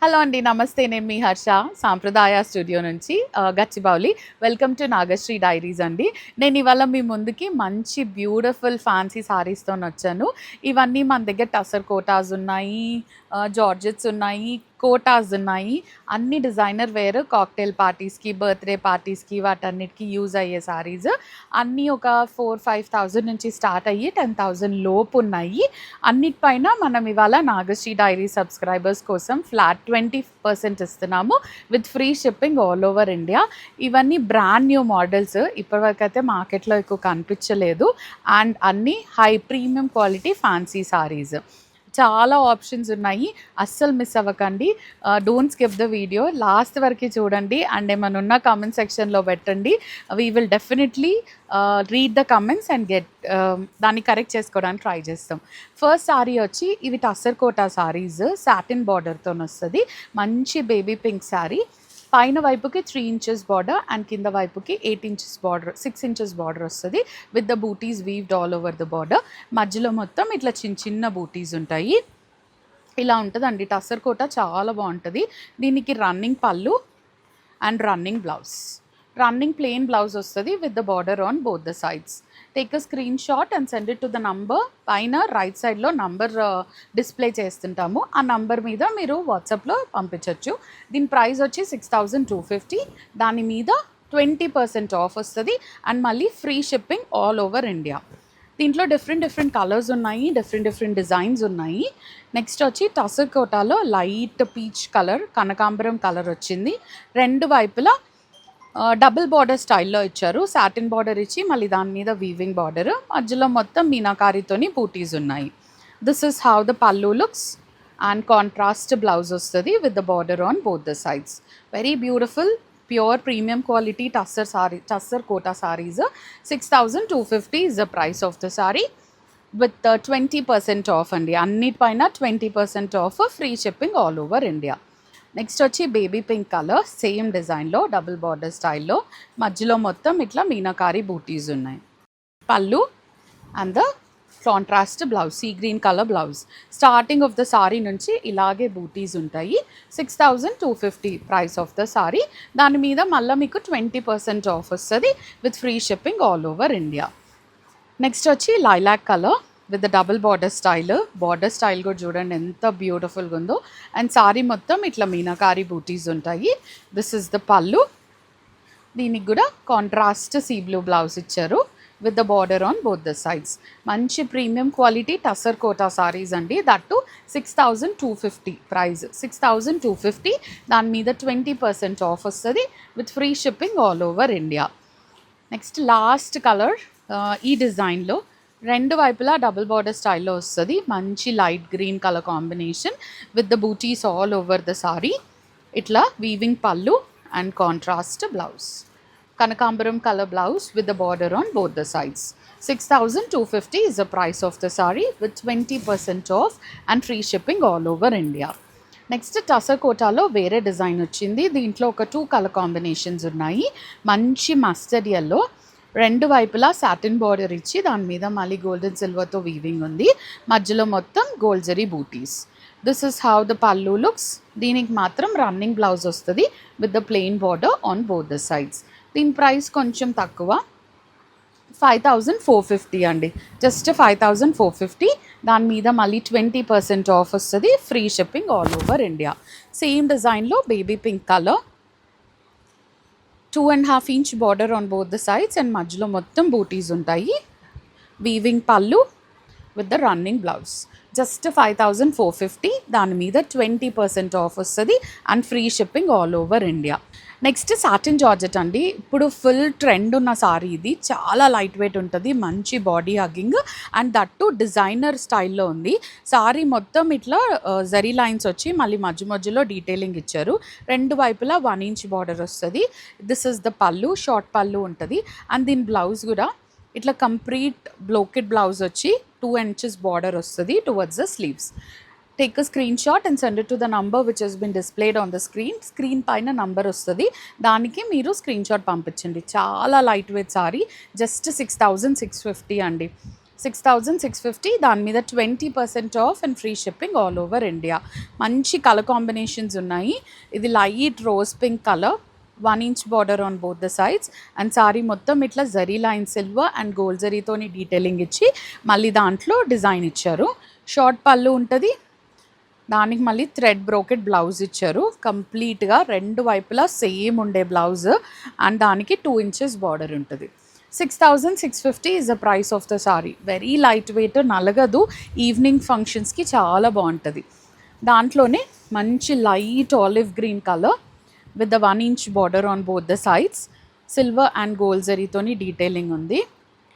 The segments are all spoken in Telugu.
హలో అండి. నమస్తే. నేను మీ హర్ష. సాంప్రదాయ స్టూడియో నుంచి Gachibowli. Welcome to Nagasri diaries అండి. నేను ఇవాళ మీ ముందుకి మంచి బ్యూటిఫుల్ ఫ్యాన్సీ శారీస్‌తోనొచ్చాను. ఇవన్నీ మన దగ్గర టసర్ కోటాస్ ఉన్నాయి, జార్జెట్స్ ఉన్నాయి, కోటాస్ ఉన్నాయి. అన్ని డిజైనర్ వేర్ కాక్టైల్ పార్టీస్‌కి, బర్త్‌డే పార్టీస్‌కి వాటన్నిటికి యూజ్ అయ్యే శారీస్. అన్నీ ఒక 4,000-5,000 నుంచి స్టార్ట్ అయ్యి 10,000 లోపు ఉన్నాయి. అన్నిటిపైన మనం ఇవాళ నాగశ్రీ డైరీ సబ్స్క్రైబర్స్ కోసం ఫ్లాట్ 20% ఇస్తున్నాము with free shipping all over India. ఇవన్నీ బ్రాండ్ న్యూ మోడల్స్. ఇప్పటివరకు అయితే మార్కెట్లో ఎక్కువ కనిపించలేదు. అండ్ అన్నీ high premium quality fancy saris. చాలా ఆప్షన్స్ ఉన్నాయి. అస్సలు మిస్ అవ్వకండి. Don't skip the video, last వరకు చూడండి. అండ్ ఏమైనా ఉన్న కామెంట్ సెక్షన్లో పెట్టండి. We will definitely read the comments and దాన్ని కరెక్ట్ చేసుకోవడానికి ట్రై చేస్తాం. ఫస్ట్ సారీ వచ్చి ఇవి టసర్ కోటా సారీస్, సాటిన్ బార్డర్తో వస్తుంది. మంచి బేబీ పింక్ సారీ. పైన వైపుకి 3 ఇంచెస్ బార్డర్ అండ్ కింద వైపుకి 8 ఇంచెస్ బార్డర్, 6 ఇంచెస్ బార్డర్ వస్తుంది with the butis weaved all over the border. మధ్యలో మొత్తం ఇట్లా చిన్న చిన్న బూటీస్ ఉంటాయి. ఇలా ఉంటుందండి టసర్ కోట, చాలా బాగుంటుంది. దీనికి running pallu and running blouse. Running plain blouse వస్తుంది with the border on both the sides. Take a screen shot and send it to the number. పైన రైట్ సైడ్లో నంబర్ డిస్ప్లే చేస్తుంటాము. ఆ నంబర్ మీద మీరు వాట్సాప్లో పంపించవచ్చు. దీని ప్రైస్ వచ్చి 6,250. దాని మీద 20% ఆఫ్ వస్తుంది అండ్ మళ్ళీ free shipping all over India. దీంట్లో డిఫరెంట్ కలర్స్ ఉన్నాయి, డిఫరెంట్ డిజైన్స్ ఉన్నాయి. నెక్స్ట్ వచ్చి టసర్ కోటాలో లైట్ పీచ్ కలర్, కనకాంబరం కలర్ వచ్చింది. రెండు వైపులా డబుల్ బార్డర్ స్టైల్లో ఇచ్చారు. సాటిన్ బార్డర్ ఇచ్చి మళ్ళీ దాని మీద వీవింగ్ బార్డర్, మధ్యలో మొత్తం మీనాకారితోని బూటీస్ ఉన్నాయి. This is how the pallu looks and contrast blouse వస్తుంది with the border on both the sides. Very beautiful pure premium quality tussar kota saris. 6,250 is the price of the saree with 20% off అండి. అన్నిటిపైన 20% off, free shipping all over India. Next వచ్చి బేబీ పింక్ కలర్, సేమ్ డిజైన్లో డబుల్ బార్డర్ స్టైల్లో, మధ్యలో మొత్తం ఇట్లా మీనాకారి బూటీస్ ఉన్నాయి. Pallu and the contrast blouse, sea green colour blouse. Starting of the sorry నుంచి ఇలాగే బూటీస్ ఉంటాయి. 6,250 ప్రైస్ ఆఫ్ ద సారీ. దాని మీద మళ్ళీ మీకు 20% ఆఫ్ వస్తుంది with free shipping all over India. Next వచ్చి lilac colour with the double border style కూడా చూడండి ఎంత బ్యూటిఫుల్గా ఉందో. అండ్ సారీ మొత్తం ఇట్లా మీనాకారి బూటీస్ ఉంటాయి. This is the pallu. దీనికి కూడా కాంట్రాస్ట్ సీ బ్లూ బ్లౌజ్ ఇచ్చారు with the border on both the sides. మంచి ప్రీమియం క్వాలిటీ టసర్ కోటా సారీస్ అండి. That 6,250 price. 6,250. దాని మీద 20% ఆఫ్ వస్తుంది with free shipping all over India. Next last colour ఈ డిజైన్లో రెండు వైపులా డబుల్ బార్డర్ స్టైల్లో వస్తుంది. మంచి light green colour combination with the butis all over the sari. ఇట్లా weaving pallu and contrast blouse, కనకాంబరం colour blouse with the border on both the sides. 6,250 is the price of the saree with 20% off and free shipping all over India. Next tussar కోటాలో వేరే డిజైన్ వచ్చింది. దీంట్లో ఒక 2 కలర్ కాంబినేషన్స్ ఉన్నాయి. మంచి మస్టర్డ్ ఎల్లో, రెండు వైపులా సాటిన్ బార్డర్ ఇచ్చి దాని మీద మళ్ళీ గోల్డెన్ సిల్వర్తో వీవింగ్ ఉంది. మధ్యలో మొత్తం gold zari butis. This is how the pallu looks. దీనికి మాత్రం రన్నింగ్ బ్లౌజ్ వస్తుంది with the plain border on both the sides. దీని ప్రైస్ కొంచెం తక్కువ, 5,450 అండి. జస్ట్ 5,450. దాని మీద మళ్ళీ 20% ఆఫ్ వస్తుంది, free shipping all over India. Same డిజైన్లో baby pink colour, 2.5 inch border on both the sides and మధ్యలో మొత్తం బూటీస్ ఉంటాయి. Weaving pallu with the running blouse. Just 5,450. దాని మీద 20% ఆఫ్ వస్తుంది and free shipping all over India. Next satin georgette అండి. ఇప్పుడు ఫుల్ ట్రెండ్ ఉన్న సారీ ఇది. చాలా లైట్ వెయిట్ ఉంటుంది, మంచి body hugging and that designer స్టైల్లో ఉంది. సారీ మొత్తం ఇట్లా జరీ లైన్స్ వచ్చి మళ్ళీ మధ్యలో డీటెయిలింగ్ ఇచ్చారు. రెండు వైపులా 1 inch బార్డర్ వస్తుంది. దిస్ ఇస్ ద పళ్ళు, షార్ట్ పళ్ళు ఉంటుంది. అండ్ దీని బ్లౌజ్ కూడా ఇట్లా కంప్లీట్ బ్లోకెట్ బ్లౌజ్ వచ్చి 2 inches బార్డర్ వస్తుంది towards the sleeves. Take a screen shot and send it to the number which has been displayed on the screen పైన నంబర్ వస్తుంది, దానికి మీరు స్క్రీన్ షాట్ పంపించండి. చాలా లైట్ వెయిట్ సారీ. జస్ట్ 6,650 అండి. 6,650, దాని మీద 20% off and free shipping all over India. మంచి కలర్ కాంబినేషన్స్ ఉన్నాయి. ఇది light rose pink colour, 1 inch border on both the sides and sari మొత్తం ఇట్లా zari line silver and gold జరీతోని డీటెయిలింగ్ ఇచ్చి మళ్ళీ దాంట్లో డిజైన్ ఇచ్చారు. షార్ట్ పళ్ళు ఉంటుంది, దానికి మళ్ళీ థ్రెడ్ బ్రోకెట్ బ్లౌజ్ ఇచ్చారు. కంప్లీట్గా రెండు వైపులా సేమ్ ఉండే బ్లౌజ్ అండ్ దానికి 2 inches బార్డర్ ఉంటుంది. 6,650 is the price of the saree. Very light weight, నలగదు, ఈవినింగ్ ఫంక్షన్స్కి చాలా బాగుంటుంది. దాంట్లోనే మంచి light olive green colour with the 1 inch border on both the sides, silver and gold జరీతోని డీటెయిలింగ్ ఉంది.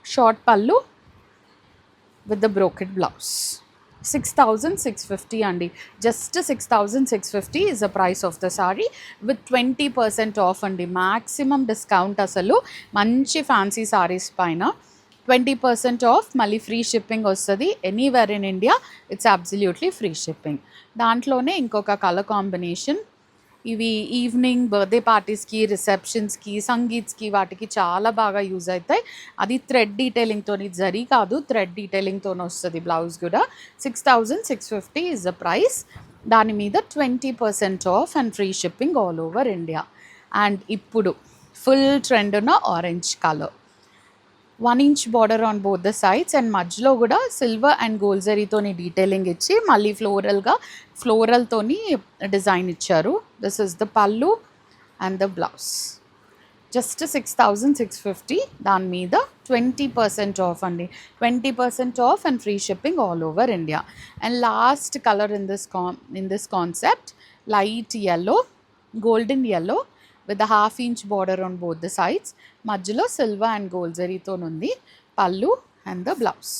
Short pallu with the brocade blouse. 6,650 అండి, just 6,650 is the price of the saree with 20% off అండి. మ్యాక్సిమం డిస్కౌంట్, అసలు మంచి ఫ్యాన్సీ సారీస్ పైన 20% ఆఫ్, మళ్ళీ ఫ్రీ షిప్పింగ్ వస్తుంది. Anywhere in India it's absolutely free shipping. దాంట్లోనే ఇంకొక కలర్ కాంబినేషన్, ఇవి ఈవినింగ్ బర్త్డే పార్టీస్కి, రిసెప్షన్స్కి, సంగీత్స్కి వాటికి చాలా బాగా యూజ్ అవుతాయి. అది థ్రెడ్ డీటెయిలింగ్తో, జరీ కాదు థ్రెడ్ డీటెయిలింగ్తో వస్తుంది బ్లౌజ్ కూడా. 6,650 ఇస్ ద ప్రైస్. దాని మీద 20% off and free shipping all over India. And ఇప్పుడు ఫుల్ ట్రెండ్ ఉన్న orange colour, 1 inch border on both the sides and మధ్యలో కూడా సిల్వర్ అండ్ గోల్డ్ జరీతోని డీటెయిలింగ్ ఇచ్చి మళ్ళీ ఫ్లోరల్తోని డిజైన్ ఇచ్చారు. దిస్ ఇస్ ద పళ్ళు అండ్ ద బ్లౌజ్. జస్ట్ 6,650, దాని మీద 20% ఆఫ్ అండి. 20% off and free shipping all over India. And last colour in this concept, light yellow, golden yellow with a 1/2 inch border on both the sides. మధ్యలో సిల్వర్ అండ్ గోల్డ్ జరీతో ఉంది పళ్ళు అండ్ ద బ్లౌజ్.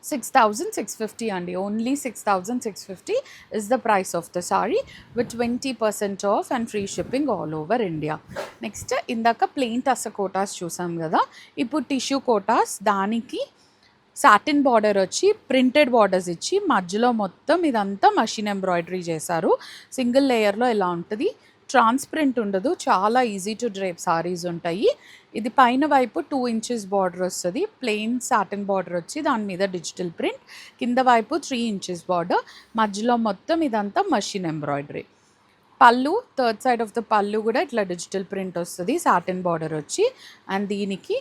6,650 అండి, only 6,650 is the price of the saree with 20% off and free shipping all over India. Next ఇందాక ప్లెయిన్ టస్సర్ కోటాస్ చూసాం కదా, ఇప్పుడు టిష్యూ కోటాస్, దానికి సాటిన్ బార్డర్ వచ్చి ప్రింటెడ్ బార్డర్స్ ఇచ్చి మధ్యలో మొత్తం ఇదంతా మషిన్ ఎంబ్రాయిడరీ చేశారు. సింగిల్ లేయర్లో ఇలా ఉంటుంది, ట్రాన్స్పరెంట్ ఉండదు, చాలా ఈజీ టు డ్రేప్ సారీస్ ఉంటాయి. ఇది పైన వైపు 2 inches బార్డర్ వస్తుంది, ప్లెయిన్ సాటిన్ బార్డర్ వచ్చి దాని మీద డిజిటల్ ప్రింట్, కింద వైపు 3 inches బార్డర్, మధ్యలో మొత్తం ఇదంతా మషిన్ ఎంబ్రాయిడరీ. పళ్ళు, థర్డ్ సైడ్ ఆఫ్ ద పళ్ళు కూడా ఇట్లా డిజిటల్ ప్రింట్ వస్తుంది, సాటిన్ బార్డర్ వచ్చి. అండ్ దీనికి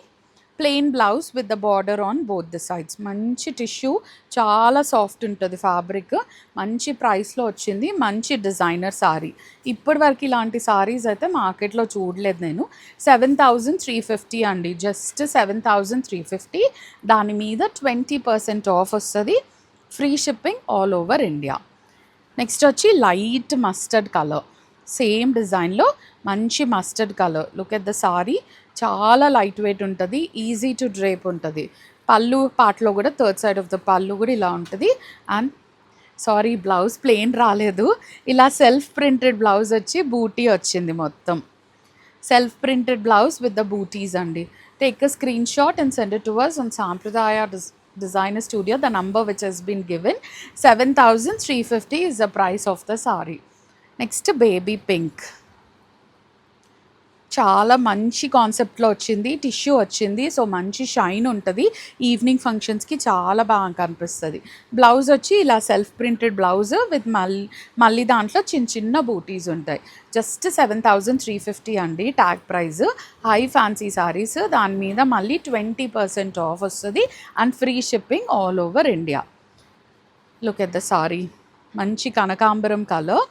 plain blouse with the border on both the sides. మంచి టిష్యూ, చాలా సాఫ్ట్ ఉంటుంది ఫ్యాబ్రిక్, మంచి ప్రైస్లో వచ్చింది, మంచి డిజైనర్ సారీ. ఇప్పటి వరకు ఇలాంటి సారీస్ అయితే మార్కెట్లో చూడలేదు నేను. 7,350 అండి, జస్ట్ 7,350. దాని మీద 20% ఆఫ్ వస్తుంది, free shipping all over India. Next వచ్చి లైట్ మస్టర్డ్ కలర్, సేమ్ డిజైన్లో మంచి mustard colour. Look at the sorry, చాలా లైట్ వెయిట్ ఉంటుంది, ఈజీ టు డ్రేప్ ఉంటుంది. పళ్ళు పార్ట్లో కూడా థర్డ్ సైడ్ ఆఫ్ ద పళ్ళు కూడా ఇలా ఉంటుంది. అండ్ సారీ, బ్లౌజ్ ప్లెయిన్ రాలేదు, ఇలా సెల్ఫ్ ప్రింటెడ్ బ్లౌజ్ వచ్చి బూటీ వచ్చింది మొత్తం. Self printed blouse with the butis అండి. Take a screen shot and send it to us on Sampradaya Designer Studio. The number which has been given, 7,350 is the price of the saree. Next, baby pink. చాలా మంచి కాన్సెప్ట్లో వచ్చింది, టిష్యూ వచ్చింది, సో మంచి షైన్ ఉంటుంది, ఈవినింగ్ ఫంక్షన్స్కి చాలా బాగా కనిపిస్తుంది. బ్లౌజ్ వచ్చి ఇలా సెల్ఫ్ ప్రింటెడ్ బ్లౌజ్ విత్ మళ్ళీ దాంట్లో చిన్న చిన్న బూటీస్ ఉంటాయి. జస్ట్ 7,350 అండి tag price. High fancy saris, దాని మీద మళ్ళీ 20% ఆఫ్ వస్తుంది and free shipping all over India. Look at the sorry, మంచి కనకాంబరం కలర్,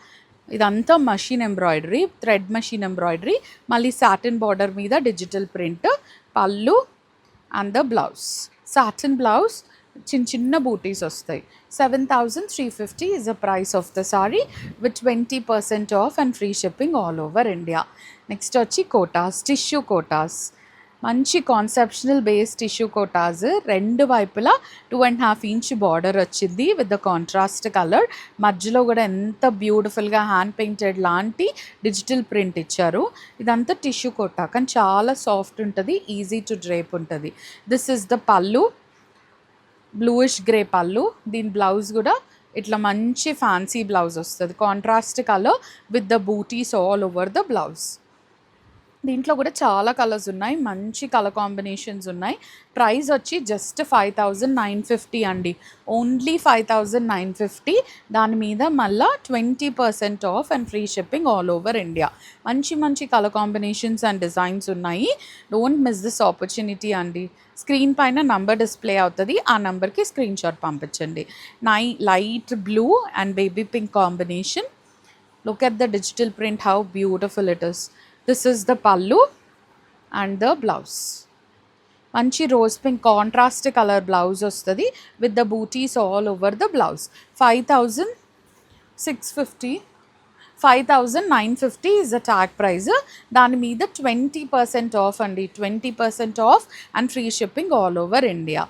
ఇదంతా machine embroidery, thread machine embroidery, మళ్ళీ సాటిన్ బార్డర్ మీద డిజిటల్ ప్రింట్, పళ్ళు and the blouse. Satin blouse, చిన్న చిన్న బూటీస్ వస్తాయి. 7,350 is the price of the saree with 20% off and free shipping all over India. Next వచ్చి కోటాస్, టిష్యూ కోటాస్, మంచి కాన్సెప్షనల్ బేస్ టిష్యూ కోటాస్, రెండు వైపులా 2.5 inch బార్డర్ వచ్చింది విత్ ద కాంట్రాస్ట్ కలర్. మధ్యలో కూడా ఎంత బ్యూటిఫుల్గా హ్యాండ్ పెయింటెడ్ లాంటి డిజిటల్ ప్రింట్ ఇచ్చారు. ఇదంతా టిష్యూ కోటా కానీ చాలా సాఫ్ట్ ఉంటుంది, ఈజీ టు డ్రేప్ ఉంటుంది. This is the pallu, bluish grey pallu. దీని బ్లౌజ్ కూడా ఇట్లా మంచి ఫ్యాన్సీ బ్లౌజ్ వస్తుంది, contrast colour with the butis all over the blouse. దీంట్లో కూడా చాలా కలర్స్ ఉన్నాయి, మంచి కలర్ కాంబినేషన్స్ ఉన్నాయి. ప్రైస్ వచ్చి జస్ట్ 5950 అండి, ఓన్లీ 5950. దాని మీద మళ్ళీ 20% off and free shipping all over India. మంచి మంచి కలర్ కాంబినేషన్స్ అండ్ డిజైన్స్ ఉన్నాయి. డోంట్ మిస్ దిస్ ఆపర్చునిటీ అండి. స్క్రీన్ పైన నంబర్ డిస్ప్లే అవుతుంది, ఆ నెంబర్కి స్క్రీన్ షాట్ పంపించండి. Light blue and baby pink combination. Look at the digital print, how beautiful it is. This is the pallu and the blouse. Manchi rose pink contrast color blouse ostadi with the booties all over the blouse. 5650, 5950 is the tag price. Dani meeda 20% off andi, 20% off and free shipping all over India.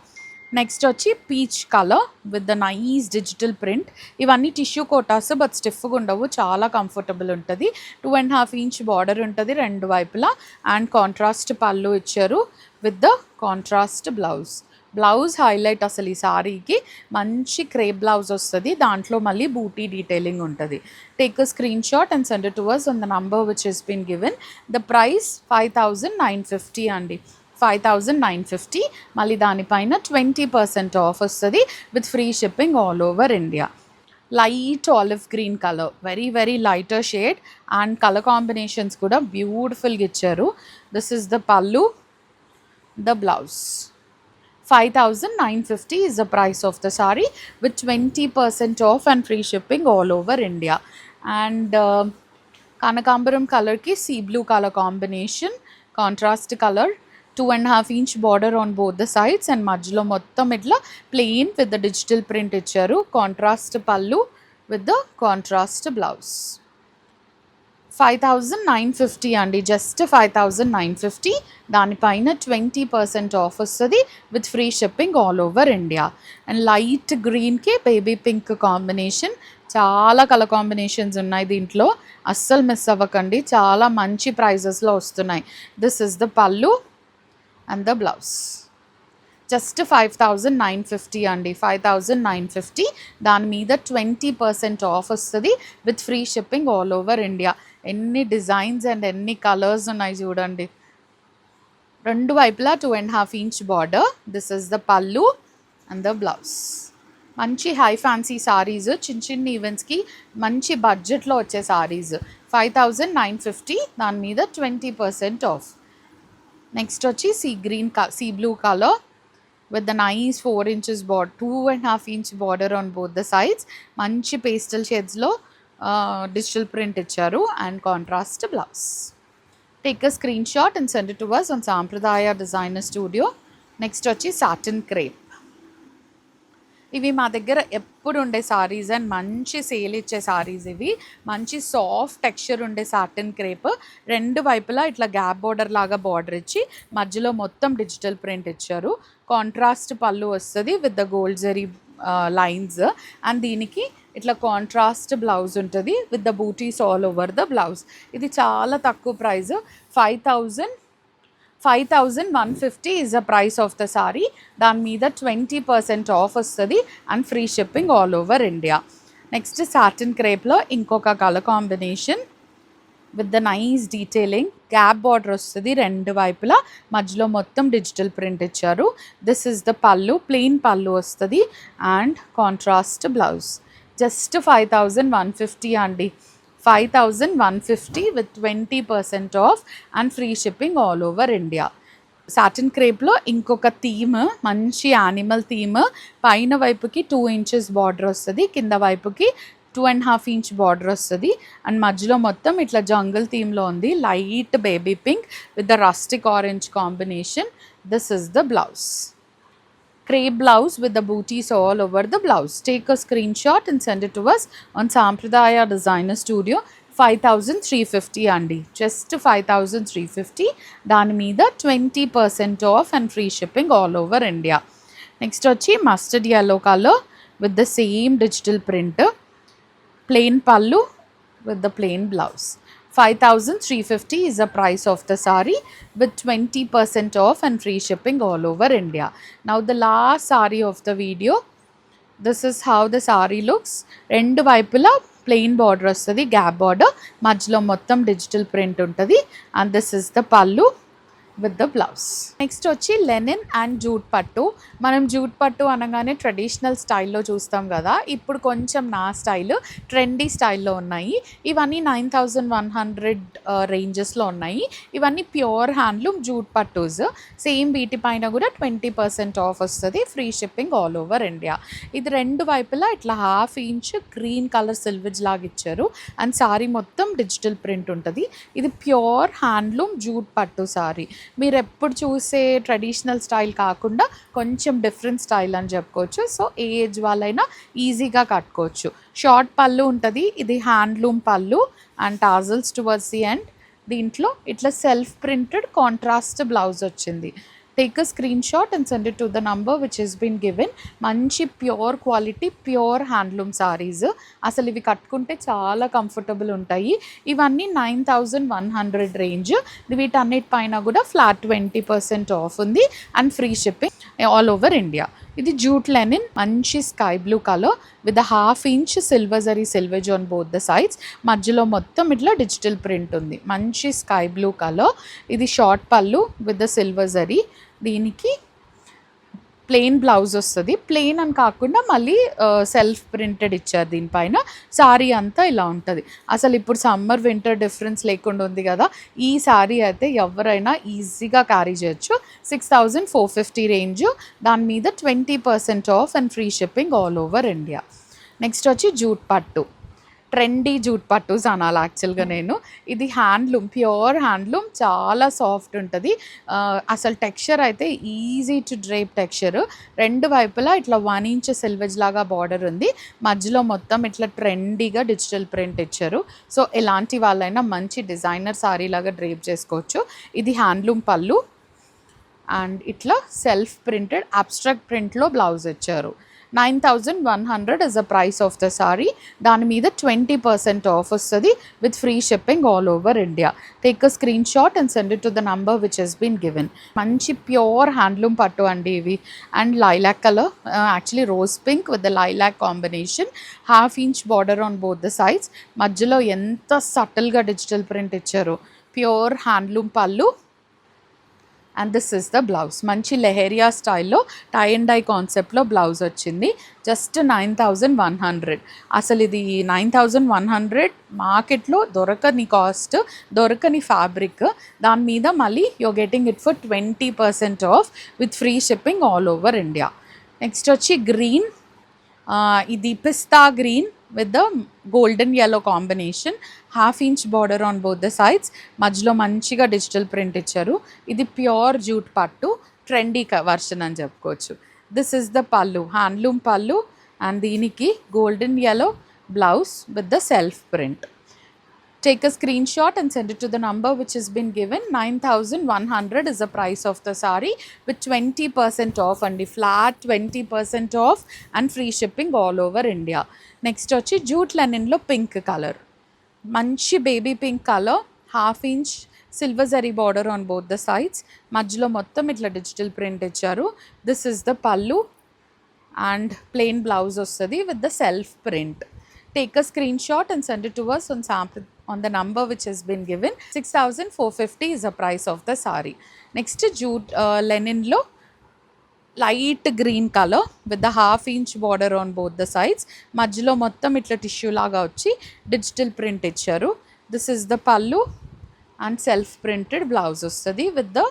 Next వచ్చి peach colour with the nice digital print. ఇవన్నీ టిష్యూ కోటాస్, బట్ స్టిఫ్గా ఉండవు, చాలా కంఫర్టబుల్ ఉంటుంది. 2.5 ఇంచ్ బార్డర్ ఉంటుంది రెండు వైపులా అండ్ కాంట్రాస్ట్ పళ్ళు ఇచ్చారు with the contrast blouse. Blouse highlight అసలు ఈ సారీకి. మంచి క్రేప్ బ్లౌజ్ వస్తుంది, దాంట్లో మళ్ళీ బూటీ డీటెయిలింగ్ ఉంటుంది. Take a screen shot and send it to us on the number which has been given. The price 5950 అండి, 5950. మళ్ళీ దానిపైన 20% ఆఫ్ వస్తుంది with free shipping all over India. Light olive green colour, very very lighter shade and colour combinations కూడా బ్యూటిఫుల్గా ఇచ్చారు. దిస్ ఇస్ ద పల్లు, the blouse. 5950 is the price of the saree with 20% off and free shipping all over India. And Kanakambaram color ki sea blue color combination, contrast color, 2.5 inch border on both the sides and మధ్యలో మొత్తం ఇట్లా plain with the digital print ఇచ్చారు. కాంట్రాస్ట్ పళ్ళు with the contrast blouse. 5950 అండి, జస్ట్ 5950. దానిపైన 20% ఆఫ్ వస్తుంది with free shipping all over India. And light గ్రీన్కి బేబీ పింక్ కాంబినేషన్, చాలా కలర్ కాంబినేషన్స్ ఉన్నాయి దీంట్లో, అస్సలు మిస్ అవ్వకండి, చాలా మంచి ప్రైజెస్లో వస్తున్నాయి. దిస్ ఇస్ ద పళ్ళు and the blouse. Just 5950 అండి, 5950. దాని మీద 20% ఆఫ్ వస్తుంది with free shipping all over India. ఎన్ని డిజైన్స్ అండ్ ఎన్ని కలర్స్ ఉన్నాయి చూడండి. రెండు వైపులా 2.5 inch border. This is the పల్లు అండ్ ద బ్లౌజ్. మంచి హై ఫ్యాన్సీ సారీస్, చిన్న చిన్న ఈవెంట్స్కి మంచి బడ్జెట్లో వచ్చే సారీస్. 5950, దాని మీద 20% ఆఫ్. నెక్స్ట్ వచ్చి sea blue colour with the nice 4 inches border, 2.5 inch border on both the sides. మంచి పేస్టల్ షేడ్స్లో డిజిటల్ ప్రింట్ ఇచ్చారు and contrast blouse. Take a screen shot and send it to us on సాంప్రదాయ డిజైనర్ స్టూడియో. నెక్స్ట్ వచ్చి సాటిన్ క్రేప్. ఇవి మా దగ్గర ఎప్పుడు ఉండే సారీస్ అండ్ మంచి సేల్ ఇచ్చే సారీస్. ఇవి మంచి సాఫ్ట్ టెక్స్చర్ ఉండే సాటిన్ క్రేప్. రెండు వైపులా ఇట్లా గ్యాప్ బార్డర్ లాగా బార్డర్ ఇచ్చి మధ్యలో మొత్తం డిజిటల్ ప్రింట్ ఇచ్చారు. కాంట్రాస్ట్ పళ్ళు వస్తుంది with the gold zari lines and దీనికి ఇట్లా కాంట్రాస్ట్ బ్లౌజ్ ఉంటుంది with the butis all over the blouse. ఇది చాలా తక్కువ price, 5150 is the price of the saree. దాని మీద 20% ఆఫ్ వస్తుంది and free shipping all over India. Next satin క్రేప్లో ఇంకొక colour combination with the nice detailing. Gap border వస్తుంది రెండు వైపులా, మధ్యలో మొత్తం డిజిటల్ ప్రింట్ ఇచ్చారు. This is the pallu, plain pallu వస్తుంది అండ్ కాంట్రాస్ట్ బ్లౌజ్. జస్ట్ 5150 అండి, 5150 with 20% off and free shipping all over India. Satin క్రేప్లో ఇంకొక థీమ్, మంచి యానిమల్ థీమ్. పైన వైపుకి 2 inches బార్డర్ వస్తుంది, కింద వైపుకి 2.5 inch బార్డర్ వస్తుంది అండ్ మధ్యలో మొత్తం ఇట్లా జంగల్ థీమ్లో ఉంది. Light baby pink with the rustic orange combination. This is the blouse. Crepe blouse with the booties all over the blouse. Take a screenshot and send it to us on Sampradaya Designer Studio. 5350 అండి, జస్ట్ 5350. దాని మీద 20% off and free shipping all over India. Next వచ్చి mustard yellow colour with the same digital print, plain pallu with the plain blouse. 5350 is the price of the saree with 20% off and free shipping all over India. Now the last saree of the video. This is how the saree looks. రెండు వైపులా ప్లెయిన్ బార్డర్ వస్తుంది, గ్యాప్ బార్డర్, మధ్యలో మొత్తం డిజిటల్ ప్రింట్ ఉంటుంది. అండ్ దిస్ ఇస్ ద పళ్ళు విత్ ద బ్లౌజ్. నెక్స్ట్ వచ్చి లెనిన్ అండ్ జూట్ పట్టు. మనం జూట్ పట్టు అనగానే ట్రెడిషనల్ స్టైల్లో చూస్తాం కదా, ఇప్పుడు కొంచెం నా స్టైల్ ట్రెండీ స్టైల్లో ఉన్నాయి. ఇవన్నీ 9100 రేంజెస్లో ఉన్నాయి. ఇవన్నీ ప్యూర్ హ్యాండ్లూమ్ జూట్ పట్టూస్. సేమ్ వీటిపైన కూడా 20% ఆఫ్ వస్తుంది, free shipping all over India. ఇది రెండు వైపులా ఇట్లా 1/2 ఇంచ్ గ్రీన్ కలర్ సిల్వెజ్ లాగా ఇచ్చారు. అండ్ సారీ మొత్తం డిజిటల్ ప్రింట్ ఉంటుంది. ఇది ప్యూర్ హ్యాండ్లూమ్ జూట్ పట్టు సారీ. మీరు ఎప్పుడు చూసే ట్రెడిషనల్ స్టైల్ కాకుండా కొంచెం డిఫరెంట్ స్టైల్ అని చెప్పుకోవచ్చు. సో ఏ ఏజ్ వాళ్ళైనా ఈజీగా కట్టుకోవచ్చు. షార్ట్ పళ్ళు ఉంటుంది. ఇది handloom pallu and tassels towards the end. దీంట్లో ఇట్లా సెల్ఫ్ ప్రింటెడ్ కాంట్రాస్ట్ బ్లౌజ్ వచ్చింది. Take a screen shot and send it to the number which has been given. మంచి pure quality pure handloom saris. అసలు ఇవి కట్టుకుంటే చాలా కంఫర్టబుల్ ఉంటాయి. ఇవన్నీ 9100 రేంజ్. వీటన్నిటిపైన కూడా ఫ్లాట్ 20% ఆఫ్ ఉంది and free shipping all over India. ఇది జూట్ లెనిన్, మంచి sky blue colour with 1/2 inch silver zari selvage on both the sides. మధ్యలో మొత్తం ఇట్లా డిజిటల్ ప్రింట్ ఉంది. మంచి స్కై బ్లూ కలర్. ఇది short pallu with the silver zari. దీనికి ప్లెయిన్ బ్లౌజ్ వస్తుంది. ప్లెయిన్ అని కాకుండా మళ్ళీ సెల్ఫ్ ప్రింటెడ్ ఇచ్చారు దీనిపైన. సారీ అంతా ఇలా ఉంటుంది. అసలు ఇప్పుడు సమ్మర్ వింటర్ డిఫరెన్స్ లేకుండా ఉంది కదా, ఈ సారీ అయితే ఎవరైనా ఈజీగా క్యారీ చేయొచ్చు. 6450 రేంజ్. దాని మీద 20% off and free shipping all over India. Next వచ్చి జూట్ పట్టు. ట్రెండీ జూట్ పట్టూస్ అనాలి యాక్చువల్గా నేను. ఇది హ్యాండ్లూమ్, ప్యూర్ హ్యాండ్లూమ్, చాలా సాఫ్ట్ ఉంటుంది. అసలు టెక్స్చర్ అయితే ఈజీ టు డ్రేప్ టెక్స్చర్. రెండు వైపులా ఇట్లా 1 ఇంచ్ సిల్వేజ్ లాగా బార్డర్ ఉంది. మధ్యలో మొత్తం ఇట్లా ట్రెండీగా డిజిటల్ ప్రింట్ ఇచ్చారు. సో ఎలాంటి వాళ్ళైనా మంచి డిజైనర్ సారీ లాగా డ్రేప్ చేసుకోవచ్చు. ఇది హ్యాండ్లూమ్ పళ్ళు అండ్ ఇట్లా సెల్ఫ్ ప్రింటెడ్ అబ్స్ట్రాక్ట్ ప్రింట్లో బ్లౌజ్ ఇచ్చారు. 9100 is the price of the saree. దాని మీద 20% ఆఫ్ వస్తుంది with free shipping all over India. Take a screen shot and send it to the number which has been given. మంచి ప్యూర్ హ్యాండ్లూమ్ పట్టు అండి ఇవి. And lilac colour, actually rose pink with the lilac combination. 1/2 inch border on both the sides. మధ్యలో ఎంత సటిల్గా డిజిటల్ ప్రింట్ ఇచ్చారు. Pure handloom pallu and this is the blouse. మంచి లెహేరియా స్టైల్లో టై అండ్ డై కాన్సెప్ట్లో బ్లౌజ్ వచ్చింది. జస్ట్ 9100. అసలు ఇది 9100 మార్కెట్లో దొరకని కాస్ట్, దొరకని ఫ్యాబ్రిక్. దాని మీద మళ్ళీ you're getting it for 20% off with free shipping all over India. Next వచ్చి గ్రీన్. ఇది pista green with the golden yellow combination. 1/2 inch border on both the sides. మధ్యలో మంచిగా డిజిటల్ ప్రింట్ ఇచ్చారు. ఇది ప్యూర్ జూట్ పట్టు, ట్రెండీ వర్షన్ అని చెప్పుకోవచ్చు. This is the pallu, handloom pallu and దీనికి golden yellow blouse with the self print. Take a screenshot and send it to the number which has been given. 9100 is the price of the saree with 20% off and the flat 20% off and free shipping all over India. Next వచ్చి జూట్ లెనిన్లో పింక్ కలర్, మంచి baby pink colour. 1/2 inch silver zari border on both the sides. మధ్యలో మొత్తం ఇట్లా డిజిటల్ ప్రింట్ ఇచ్చారు. దిస్ ఇస్ ద పళ్ళు అండ్ ప్లెయిన్ బ్లౌజ్ వస్తుంది with the self print. Take a screenshot and send it to us on the number which has been given. 6450 is the price of the saree. Next jute linen lo light green color with the 1/2 inch border on both the sides. Majlo mottam itla tissue laga vachi digital print icharu. This is the pallu and self printed blouse vastadi with the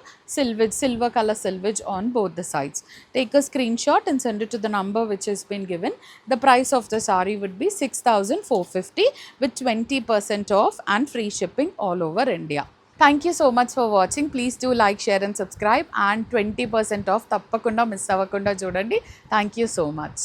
silver color silvage on both the sides. Take a screenshot and send it to the number which has been given. The price of the saree would be 6450 with 20% off and free shipping all over India. Thank you so much for watching. Please do like, share and subscribe and 20% off tappakunda miss avakunda chudandi. Thank you so much.